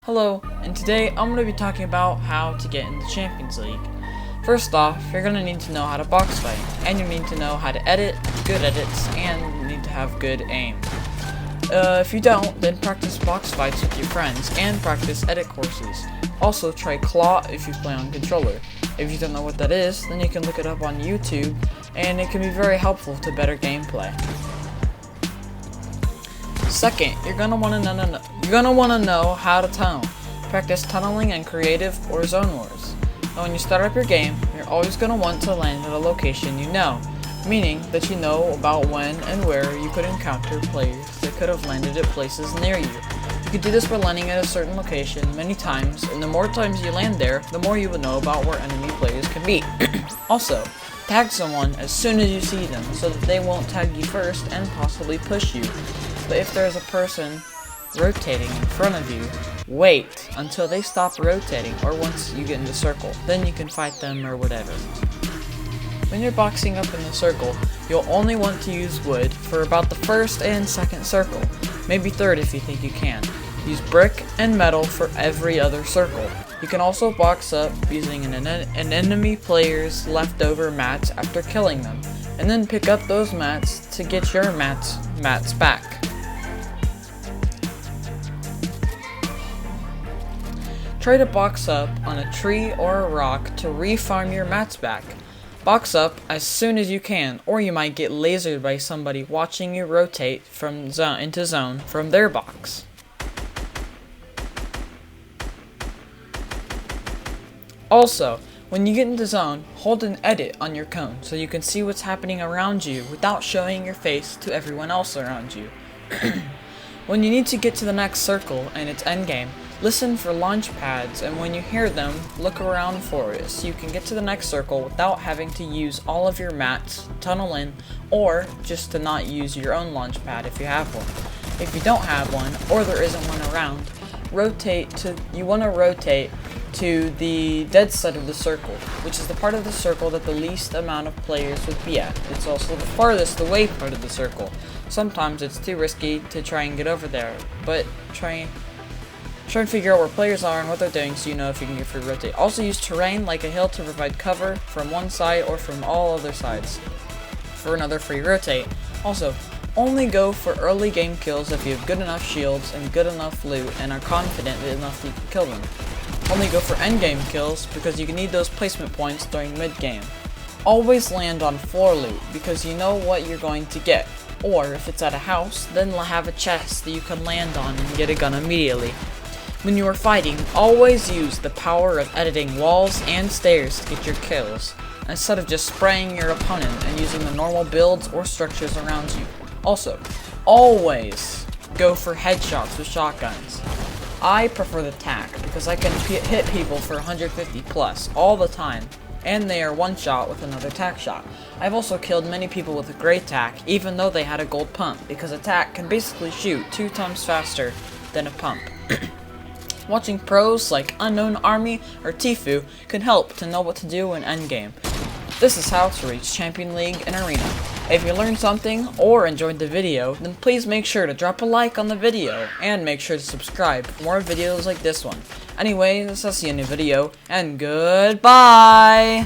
Hello, and today I'm going to be talking about how to get in the Champions League. First off, you're going to need to know how to box fight, and you need to know how to edit, good edits, and you need to have good aim. If you don't, then practice box fights with your friends, and practice edit courses. Also, try claw if you play on controller. If you don't know what that is, then you can look it up on YouTube, and it can be very helpful to better gameplay. Second, you're gonna wanna know how to tunnel. Practice tunneling in creative or zone wars. Now, when you start up your game, you're always gonna want to land at a location you know, meaning that you know about when and where you could encounter players that could have landed at places near you. You could do this by landing at a certain location many times, and the more times you land there, the more you will know about where enemy players can be. Also, tag someone as soon as you see them so that they won't tag you first and possibly push you. But if there's a person rotating in front of you, wait until they stop rotating or once you get in the circle. Then you can fight them or whatever. When you're boxing up in the circle, you'll only want to use wood for about the first and second circle, maybe third if you think you can. Use brick and metal for every other circle. You can also box up using an enemy player's leftover mats after killing them, and then pick up those mats to get your mats back. Try to box up on a tree or a rock to re-farm your mats back. Box up as soon as you can, or you might get lasered by somebody watching you rotate from zone into zone from their box. Also, when you get into zone, hold an edit on your cone so you can see what's happening around you without showing your face to everyone else around you. When you need to get to the next circle and it's endgame, listen for launch pads, and when you hear them, look around for it so you can get to the next circle without having to use all of your mats, tunnel in, or just to not use your own launch pad if you have one. If you don't have one, or there isn't one around, you want to rotate to the dead side of the circle, which is the part of the circle that the least amount of players would be at. It's also the farthest away part of the circle. Sometimes it's too risky to try and get over there, but try and figure out where players are and what they're doing so you know if you can get free rotate. Also use terrain like a hill to provide cover from one side or from all other sides for another free rotate. Also, only go for early game kills if you have good enough shields and good enough loot and are confident enough that you can kill them. Only go for endgame kills because you can need those placement points during mid-game. Always land on floor loot because you know what you're going to get. Or if it's at a house, then have a chest that you can land on and get a gun immediately. When you are fighting, always use the power of editing walls and stairs to get your kills, instead of just spraying your opponent and using the normal builds or structures around you. Also, always go for headshots with shotguns. I prefer the tac because I can hit people for 150 plus all the time, and they are one shot with another tac shot. I've also killed many people with a gray tac even though they had a gold pump, because a tac can basically shoot 2 times faster than a pump. Watching pros like Unknown Army or Tfue can help to know what to do in endgame. This is how to reach Champion League and Arena. If you learned something or enjoyed the video, then please make sure to drop a like on the video and make sure to subscribe for more videos like this one. Anyways, I'll see you in a new video, and goodbye!